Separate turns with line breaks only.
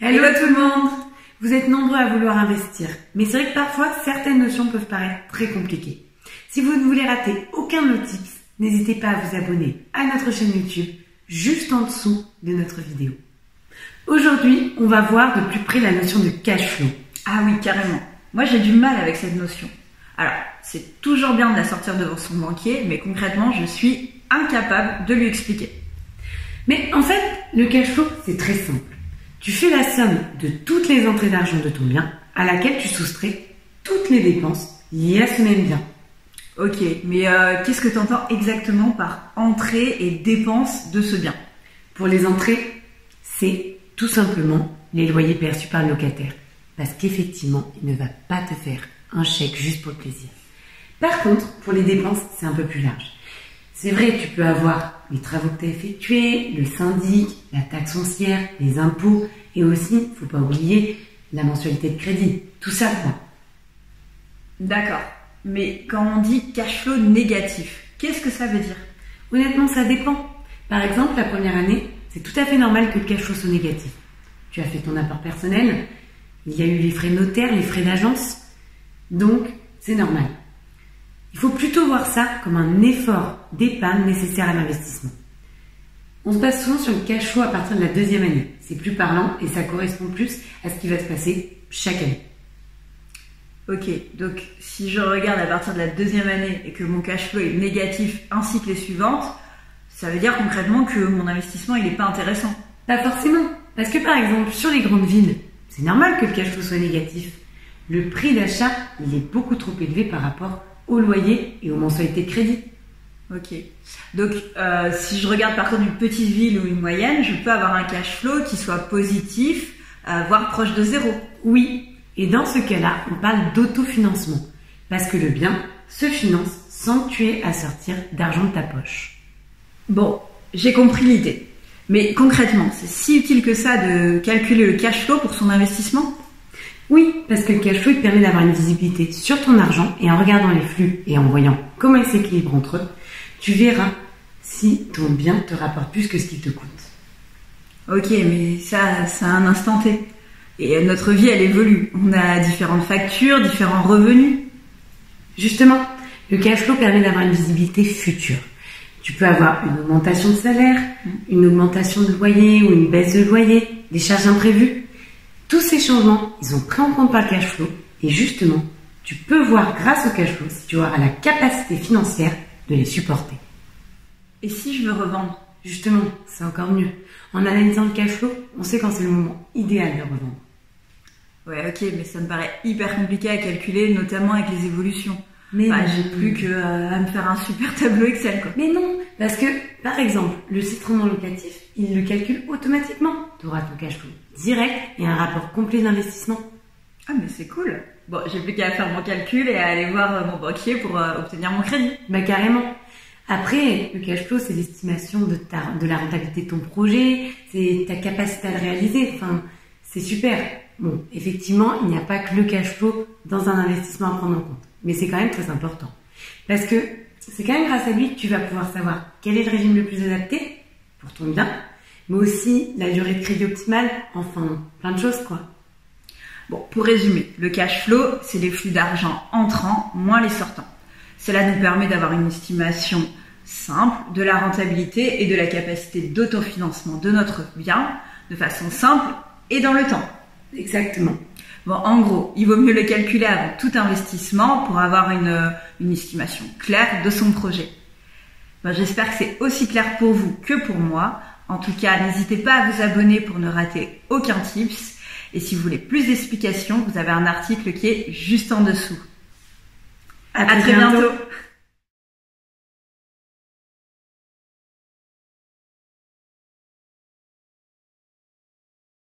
Hello tout le monde! Vous êtes nombreux à vouloir investir, mais c'est vrai que parfois certaines notions peuvent paraître très compliquées. Si vous ne voulez rater aucun de nos tips, n'hésitez pas à vous abonner à notre chaîne YouTube, juste en dessous de notre vidéo. Aujourd'hui, on va voir de plus près la notion de cash flow.
Ah oui, carrément. Moi j'ai du mal avec cette notion. Alors, c'est toujours bien de la sortir devant son banquier, mais concrètement, je suis incapable de lui expliquer.
Mais en fait, le cash flow, c'est très simple. Tu fais la somme de toutes les entrées d'argent de ton bien, à laquelle tu soustrais toutes les dépenses liées à ce même bien.
Ok, mais qu'est-ce que tu entends exactement par entrée et dépenses de ce bien?
Pour les entrées, c'est tout simplement les loyers perçus par le locataire. Parce qu'effectivement, il ne va pas te faire un chèque juste pour le plaisir. Par contre, pour les dépenses, c'est un peu plus large. C'est vrai, tu peux avoir les travaux que tu as effectués, le syndic, la taxe foncière, les impôts, et aussi, faut pas oublier, la mensualité de crédit. Tout ça, quoi.
D'accord. Mais quand on dit cash flow négatif, qu'est-ce que ça veut dire?
Honnêtement, ça dépend. Par exemple, la première année, c'est tout à fait normal que le cash flow soit négatif. Tu as fait ton apport personnel, il y a eu les frais notaires, les frais d'agence, donc c'est normal. Il faut plutôt voir ça comme un effort d'épargne nécessaire à l'investissement. On se base souvent sur le cash flow à partir de la deuxième année. C'est plus parlant et ça correspond plus à ce qui va se passer chaque année.
Ok, donc si je regarde à partir de la deuxième année et que mon cash flow est négatif ainsi que les suivantes, ça veut dire concrètement que mon investissement il n'est pas intéressant.
Pas forcément, parce que par exemple sur les grandes villes, c'est normal que le cash flow soit négatif. Le prix d'achat il est beaucoup trop élevé par rapport au loyer et aux mensualités de crédit.
Ok. Donc, si je regarde par contre une petite ville ou une moyenne, je peux avoir un cash flow qui soit positif, voire proche de zéro.
Oui. Et dans ce cas-là, on parle d'autofinancement. Parce que le bien se finance sans que tu aies à sortir d'argent de ta poche.
Bon, j'ai compris l'idée. Mais concrètement, c'est si utile que ça de calculer le cash flow pour son investissement?
Oui, parce que le cash flow il te permet d'avoir une visibilité sur ton argent et en regardant les flux et en voyant comment ils s'équilibrent entre eux, tu verras si ton bien te rapporte plus que ce qu'il te coûte.
Ok, mais ça a un instant T. Et notre vie, elle évolue. On a différentes factures, différents revenus.
Justement, le cash flow permet d'avoir une visibilité future. Tu peux avoir une augmentation de salaire, une augmentation de loyer ou une baisse de loyer, des charges imprévues. Tous ces changements, ils sont pris en compte par le cash flow et justement, tu peux voir grâce au cash flow si tu auras la capacité financière de les supporter.
Et si je veux revendre?
Justement, c'est encore mieux. En analysant le cash flow, on sait quand c'est le moment idéal de revendre.
Ouais, ok, mais ça me paraît hyper compliqué à calculer, notamment avec les évolutions.
Mais
j'ai plus qu'à me faire un super tableau Excel, quoi.
Mais non, parce que, par exemple, le titrement locatif, il le calcule automatiquement. Tu auras ton cash flow direct et un rapport complet d'investissement.
Ah, mais c'est cool. Bon, j'ai plus qu'à faire mon calcul et à aller voir mon banquier pour obtenir mon crédit.
Bah carrément. Après, le cash flow, c'est l'estimation de la rentabilité de ton projet, c'est ta capacité à le réaliser. Enfin, c'est super. Bon, effectivement, il n'y a pas que le cash flow dans un investissement à prendre en compte. Mais c'est quand même très important. Parce que c'est quand même grâce à lui que tu vas pouvoir savoir quel est le régime le plus adapté pour ton bien, mais aussi la durée de crédit optimale, enfin, plein de choses, quoi.
Bon, pour résumer, le cash flow, c'est les flux d'argent entrants moins les sortants. Cela nous permet d'avoir une estimation simple de la rentabilité et de la capacité d'autofinancement de notre bien de façon simple et dans le temps.
Exactement.
Bon, en gros, il vaut mieux le calculer avant tout investissement pour avoir une estimation claire de son projet. Bon, j'espère que c'est aussi clair pour vous que pour moi. En tout cas, n'hésitez pas à vous abonner pour ne rater aucun tips. Et si vous voulez plus d'explications, vous avez un article qui est juste en dessous. À très bientôt.